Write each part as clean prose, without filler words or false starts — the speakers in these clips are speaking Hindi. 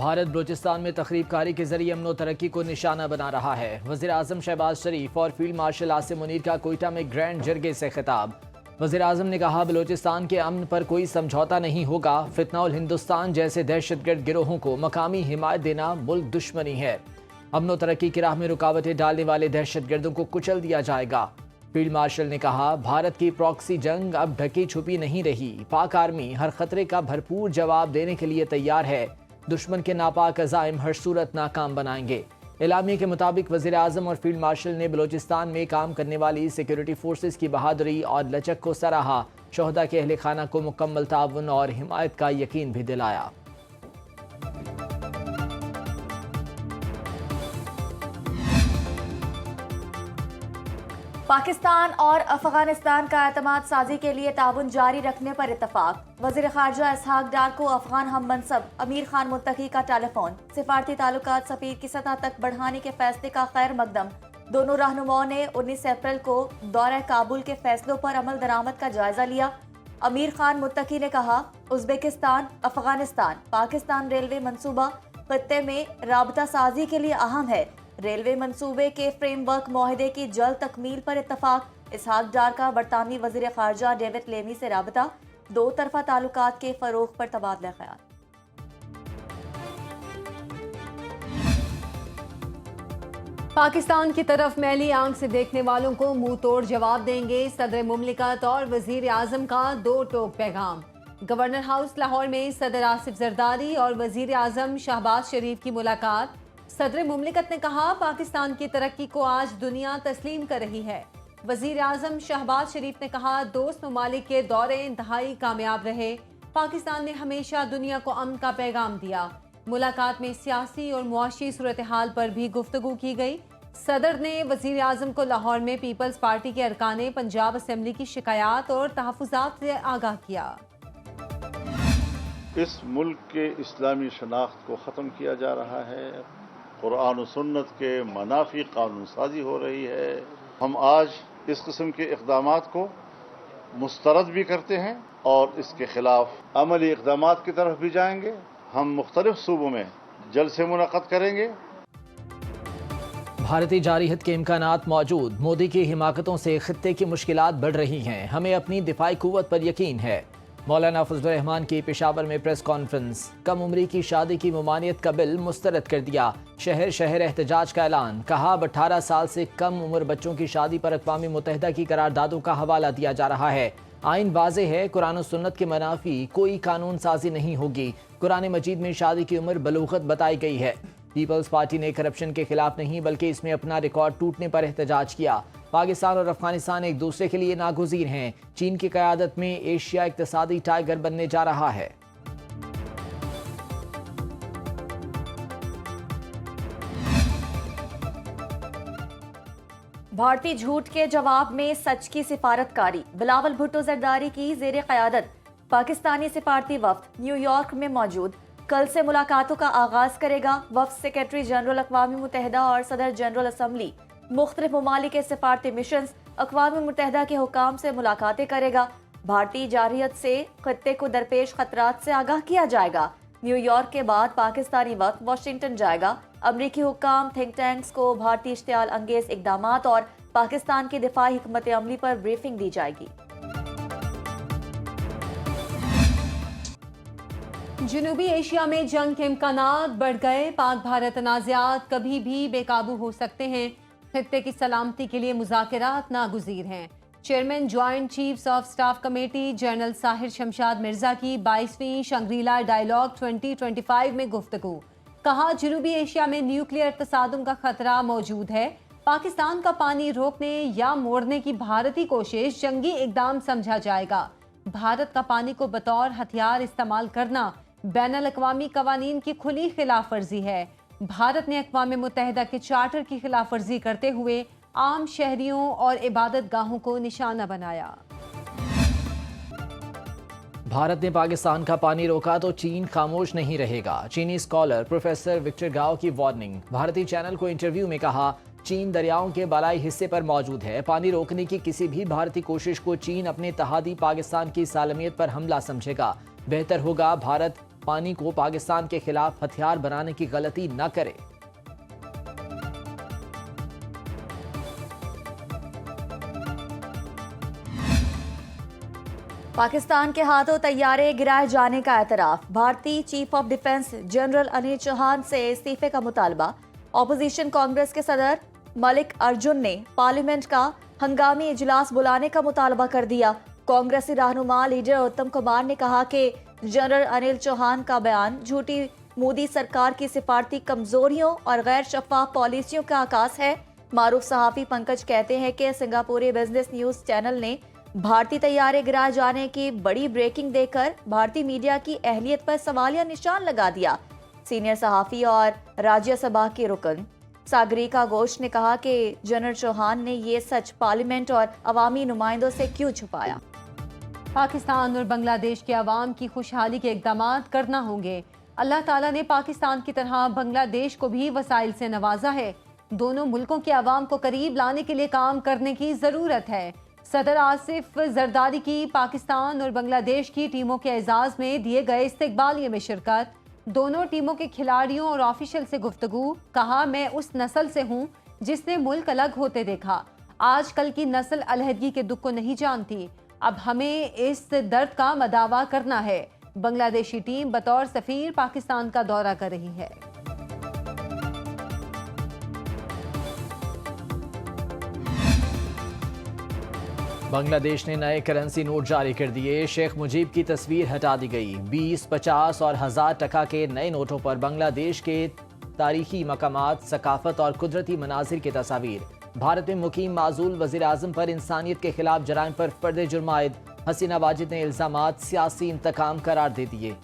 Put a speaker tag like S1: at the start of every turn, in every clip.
S1: भारत बलूचिस्तान में तखरीबकारी के जरिए अमन व तरक्की को निशाना बना रहा है। वज़ीर आज़म शहबाज शरीफ और फील्ड मार्शल आसिम मुनीर का कोयटा में ग्रैंड जरगे से खिताब। वज़ीर आज़म ने कहा, बलूचिस्तान के अमन पर कोई समझौता नहीं होगा। फितना उल हिंदुस्तान जैसे दहशतगर्द गिरोहों को मकामी हिमायत देना मुल्क दुश्मनी है। अमन व तरक्की की राह में रुकावटें डालने वाले दहशतगर्दों को कुचल दिया जाएगा। फील्ड मार्शल ने कहा, भारत की प्रॉक्सी जंग अब ढकी छुपी नहीं रही। पाक आर्मी हर खतरे का भरपूर जवाब देने के लिए तैयार है। दुश्मन के नापाक अज़ाइम हर सूरत नाकाम बनाएंगे। एलामिया के मुताबिक वज़ीर आज़म और फील्ड मार्शल ने बलूचिस्तान में काम करने वाली सिक्योरिटी फोर्सेस की बहादुरी और लचक को सराहा। शोहदा के अहले खाना को मुकम्मल ताउन और हिमायत का यकीन भी दिलाया।
S2: पाकिस्तान और अफगानिस्तान का एतमाद साजी के लिए ताउन जारी रखने पर इत्तफाक। वज़ीर ख़ारजा इसहाक डार को अफगान हम मनसब अमीर खान मुत्तकी का टेलीफोन। सिफारती ताल्लुकात सफ़ीर की सतह तक बढ़ाने के फैसले का खैर मकदम। दोनों रहनुमाओं ने 19 अप्रैल को दौरा काबुल के फैसलों पर अमल दरामद का जायजा लिया। अमीर खान मुत्तकी ने कहा, उज़्बेकिस्तान, अफगानिस्तान, पाकिस्तान रेलवे मनसूबा खत्ते में राबता साजी के लिए अहम है। रेलवे मंसूबे के फ्रेमवर्क मुआहदे की जल्द तकमील पर इत्तफाक। इसहाक डार का बरतानवी वज़ीर ख़ारजा डेविड लेमी से राबता। दो तरफा ताल्लुकात के फ़रोग़ पर तबादला ख्याल।
S3: पाकिस्तान की तरफ मैली आंख से देखने वालों को मुंह तोड़ जवाब देंगे सदर मुमलिकत और वज़ीर आज़म का दो टोक पैगाम। गवर्नर हाउस लाहौर में सदर आसिफ जरदारी और वज़ीर आज़म शहबाज शरीफ की मुलाकात। सदर मुमलिकत ने कहा, पाकिस्तान की तरक्की को आज दुनिया तस्लीम कर रही है। वज़ीर आज़म शहबाज शरीफ ने कहा, दोस्त ममालिक के दौरे इंतहाई कामयाब रहे। पाकिस्तान ने हमेशा दुनिया को अमन का पैगाम दिया। मुलाकात में सियासी और मुआशी सूरत हाल पर भी गुफ्तगू की गई। सदर ने वज़ीर आज़म को लाहौर में पीपल्स पार्टी के अरकाने पंजाब असम्बली की शिकायत और तहफ़्फ़ुज़ात से आगाह किया।
S4: इस मुल्क के इस्लामी शनाख्त को ख़त्म किया जा रहा है। कुरान और सुन्नत के मनाफी कानून साजी हो रही है। हम आज इस किस्म के इक़दामात को मुस्तरद भी करते हैं और इसके खिलाफ अमली इक़दामात की तरफ भी जाएंगे। हम मुख्तलिफ सूबों में जलसे मुनक़्क़द करेंगे।
S1: भारतीय जारिहत के इम्कानात मौजूद। मोदी की हिमाकतों से खित्ते की मुश्किलात बढ़ रही हैं। हमें अपनी दिफाई कुव्वत पर यकीन है। मौलाना फजलुर रहमान की पेशावर में प्रेस कॉन्फ्रेंस। कम उम्री की शादी की ममानियत का बिल मुस्तरद कर दिया। शहर शहर एहतजाज का ऐलान। कहा, 18 साल से कम उम्र बच्चों की शादी पर अक़वाम मुत्तहिदा की करारदादों का हवाला दिया जा रहा है। आइन वाज़े है, कुरान और सुन्नत के मनाफी कोई कानून साजी नहीं होगी। कुरान मजीद में शादी की उम्र बलूगत बताई गई है। पीपल्स पार्टी ने करप्शन के खिलाफ नहीं बल्कि इसमें अपना रिकॉर्ड टूटने पर एहतजाज किया। पाकिस्तान और अफगानिस्तान एक दूसरे के लिए नागुज़ीर हैं। चीन की क़यादत में एशिया इक़्तिसादी टाइगर बनने जा रहा है।
S2: भारतीय झूठ के जवाब में सच की सिफारतकारी। बिलावल भुट्टो जरदारी की ज़ेरे क़यादत पाकिस्तानी सिफारती वफ़द न्यूयॉर्क में मौजूद। कल से मुलाकातों का आगाज करेगा। वफ़द सेक्रेटरी जनरल अक़वाम मुत्तहिदा और सदर जनरल असम्बली मुख्तलिफ ममालिक के सिफारती मिशंस अक़वाम मुत्तहिदा के हुकाम से मुलाकातें करेगा। भारतीय जारियत से खत्ते को दरपेश खतरात से आगाह किया जाएगा। न्यूयॉर्क के बाद पाकिस्तानी वक्त वाशिंगटन जाएगा। अमरीकी हुकाम, थिंक टैंक्स को भारतीय इश्तियाल अंगेज इक़दामात और पाकिस्तान की दिफाई हिकमत अमली पर ब्रीफिंग दी जाएगी।
S3: जनूबी एशिया में जंग के इम्कानात बढ़ गए। पाक भारत तनाज़ात कभी भी बेकाबू हो सकते हैं। खित्ते की सलामती के लिए मुज़ाकरात नागुज़ीर हैं। Chairman joint chiefs of staff committee general Sahir Shamshad Mirza की 22वीं शंग्रीला डायलॉग 2025 में गुफ्तगू। कहा, जनूबी एशिया में न्यूक्लियर तसादुम का खतरा मौजूद है। पाकिस्तान का पानी रोकने या मोड़ने की भारतीय कोशिश जंगी इकदाम समझा जाएगा। भारत का पानी को बतौर हथियार इस्तेमाल करना बैनुल अक़वामी कवानीन की खुली खिलाफ वर्जी है। भारत ने अक़वाम मुत्तहिदा के चार्टर की खिलाफ वर्जी करते हुए आम शहरियों और इबादत गाहों को निशाना बनाया।
S1: भारत ने पाकिस्तान का पानी रोका तो चीन खामोश नहीं रहेगा। चीनी स्कॉलर प्रोफेसर विक्टर गाओ की वार्निंग। भारतीय चैनल को इंटरव्यू में कहा, चीन दरियाओं के बालाई हिस्से पर मौजूद है। पानी रोकने की किसी भी भारतीय कोशिश को चीन अपने तहादी पाकिस्तान की सालमियत पर हमला समझेगा। बेहतर होगा भारत पानी को पाकिस्तान के खिलाफ हथियार बनाने की गलती न करे।
S2: पाकिस्तान के हाथों तैयारे गिराए जाने का एतराफ। भारतीय chief of defence general Anil Chauhan से इस्तीफे का मुतालबा। ऑपोजिशन कांग्रेस के सदर मलिक अर्जुन ने पार्लियामेंट का हंगामी इजलास बुलाने का मुतालबा कर दिया। कांग्रेसी रहनुमा लीडर उत्तम कुमार ने कहा कि जनरल अनिल चौहान का बयान झूठी मोदी सरकार की सिफारती कमजोरियों और गैर शफाफ पॉलिसियों का आकाश है। मारूफ सहाफी पंकज कहते हैं कि सिंगापुरी बिजनेस न्यूज चैनल ने भारतीय तैयारे गिराए जाने की बड़ी ब्रेकिंग देकर भारतीय मीडिया की अहलियत पर सवालिया निशान लगा दिया। सीनियर सहाफी और राज्यसभा के रुकन सागरिका घोष ने कहा कि जनरल चौहान ने ये सच पार्लियामेंट और अवामी नुमाइंदों से क्यों छुपाया।
S3: पाकिस्तान और बांग्लादेश के अवाम की खुशहाली के इक़दाम करना होंगे। अल्लाह ताला ने पाकिस्तान की तरह बांग्लादेश को भी वसाइल से नवाजा है। दोनों मुल्कों के अवाम को करीब लाने के लिए काम करने की ज़रूरत है। सदर आसिफ जरदारी की पाकिस्तान और बांग्लादेश की टीमों के एजाज में दिए गए इस्तकबालिये में शिरकत। दोनों टीमों के खिलाड़ियों और ऑफिशियल से गुफ्तगू। कहा, मैं उस नस्ल से हूँ जिसने मुल्क अलग होते देखा। आजकल की नस्ल अलहदगी के दुख को नहीं जानती। अब हमें इस दर्द का मदावा करना है। बांग्लादेशी टीम बतौर सफीर पाकिस्तान का दौरा कर रही है।
S1: बांग्लादेश ने नए करेंसी नोट जारी कर दिए। शेख मुजीब की तस्वीर हटा दी गई। 20, 50 और 1000 टका के नए नोटों पर बांग्लादेश के तारीखी मकामात, सकाफत और कुदरती मनाजिर की तस्वीर। भारत में मुकीम माजूल वज़ीर आज़म पर इंसानियत के खिलाफ जराइम पर फर्द जुर्म आयद। हसीना वाजिद ने इल्जामात सियासी इंतकाम करार दे दिए।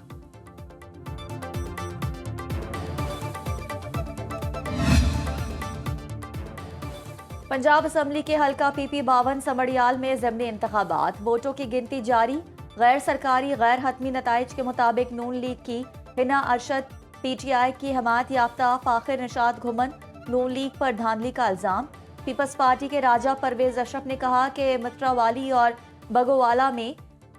S2: पंजाब असम्बली के हल्का PP 52 समड़ियाल में ज़िमनी इंतखाबात। वोटों की गिनती जारी। गैर सरकारी गैर हतमी नताइज के मुताबिक नून लीग की हिना अरशद PTI की हमायत याफ्ता फाखिर निशात घुमन। नून लीग पर धांधली का इल्जाम। पीपल्स पार्टी के राजा परवेज अशरफ ने कहा कि मित्रावाली और बगोवाला में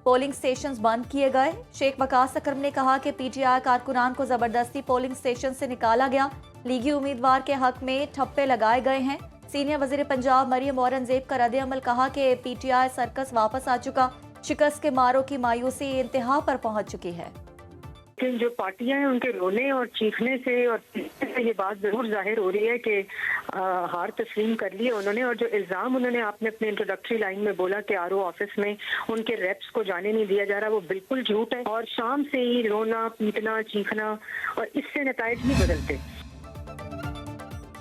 S2: पोलिंग स्टेशन बंद किए गए। शेख वकास अकरम ने कहा कि PTI कारकुनान को जबरदस्ती पोलिंग स्टेशन से निकाला गया। लीगी उम्मीदवार के हक में ठप्पे लगाए गए हैं। सीनियर वजीर पंजाब मरियम औरंगजेब का रद्द-ए-अमल। कहा कि PTI सर्कस वापस आ चुका। शिकस्त के मारों की मायूसी इंतहा पर पहुंच चुकी है।
S5: लेकिन जो पार्टियां हैं उनके रोने और चीखने से और ये बात जरूर जाहिर हो रही है कि हार तस्लीम कर ली है उन्होंने। और जो इल्ज़ाम उन्होंने आपने अपने इंट्रोडक्टरी लाइन में बोला कि RO ऑफिस में उनके रेप्स को जाने नहीं दिया जा रहा, वो बिल्कुल झूठ है। और शाम से ही रोना, पीटना, चीखना और इससे नताइज नहीं बदलते।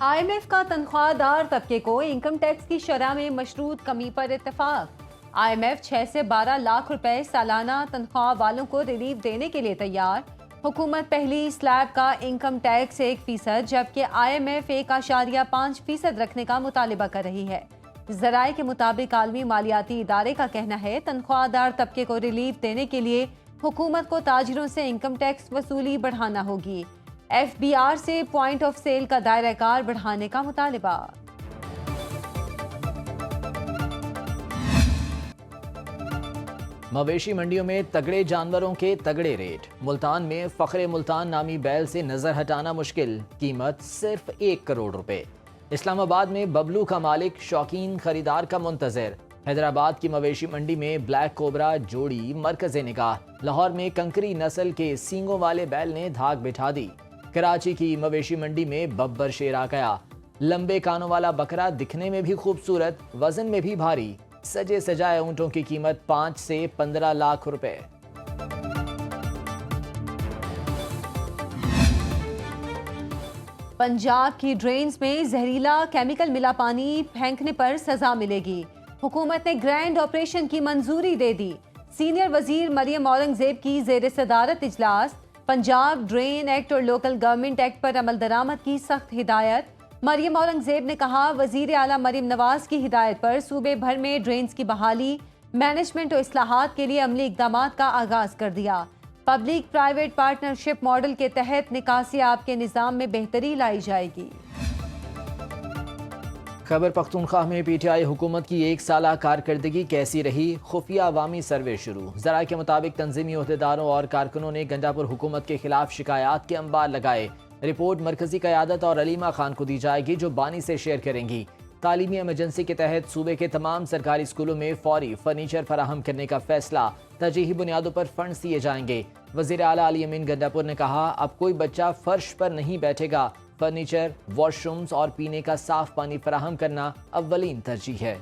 S3: IMF का तनख्वाहदार तबके को इनकम टैक्स की शरह में मशरूत कमी पर इत्तेफाक। IMF 6 से 12 लाख रुपए सालाना तनख्वाह वालों को रिलीफ देने के लिए तैयार। हुकूमत पहली स्लैब का इनकम टैक्स 1% जबकि IMF 1.5% रखने का मुतालिबा कर रही है। ज़राए के मुताबिक आलमी मालियाती इदारे का कहना है तनख्वाहदार तबके को रिलीफ देने के लिए हुकूमत को ताजिरों से इनकम टैक्स वसूली बढ़ाना होगी। FBR से पॉइंट ऑफ सेल का दायरा कार बढ़ाने का मुतालिबा।
S1: मवेशी मंडियों में तगड़े जानवरों के तगड़े रेट। मुल्तान में फखरे मुल्तान नामी बैल से नजर हटाना मुश्किल। कीमत सिर्फ 1 करोड़ रुपए। इस्लामाबाद में बबलू का मालिक शौकीन खरीदार का मुंतजर। हैदराबाद की मवेशी मंडी में ब्लैक कोबरा जोड़ी मरकज़े निगाह। लाहौर में कंकरी नस्ल के सींगों वाले बैल ने धाक बिठा दी। कराची की मवेशी मंडी में बब्बर शेर आ गया। लंबे कानों वाला बकरा दिखने में भी खूबसूरत, वजन में भी भारी। सजे सजाए ऊंटों की कीमत 5 से 15 लाख रुपए।
S3: पंजाब की ड्रेन्स में जहरीला केमिकल मिला पानी फेंकने पर सजा मिलेगी। हुकूमत ने ग्रैंड ऑपरेशन की मंजूरी दे दी। सीनियर वजीर मरियम औरंगजेब की जेर सदारत इजलास। पंजाब ड्रेन एक्ट और लोकल गवर्नमेंट एक्ट पर अमल दरामद की सख्त हिदायत। मरियम औरंगजेब ने कहा, वजीर आला मरियम नवाज की हिदायत पर सूबे भर में ड्रेन्स की बहाली, मैनेजमेंट और इस्लाहात के लिए अमली इकदामात का आगाज कर दिया। पब्लिक प्राइवेट पार्टनरशिप मॉडल के तहत निकासी आब के निज़ाम में बेहतरी लाई जाएगी।
S1: खैबर पख्तूनख्वा में पीटीआई हुकूमत की एक साला कारकर्दगी कैसी रही, खुफिया अवामी सर्वे शुरू। ज़रा के मुताबिक तंजीमी ओहदेदारों और कारकुनों ने गंडापुर हुकूमत के खिलाफ शिकायत के अंबार लगाए। रिपोर्ट मरकजी क़यादत और अलीमा खान को दी जाएगी, जो बानी से शेयर करेंगी। तालीमी एमरजेंसी के तहत सूबे के तमाम सरकारी स्कूलों में फौरी फर्नीचर फराहम करने का फैसला, तरजीही बुनियादों पर फंड्स दिए जाएंगे। वज़ीर आला अली अमीन गंडापुर ने कहा, अब कोई बच्चा फर्श पर नहीं बैठेगा। फर्नीचर, वॉशरूम्स और पीने का साफ पानी फराहम करना अव्वलीन तरजीह है।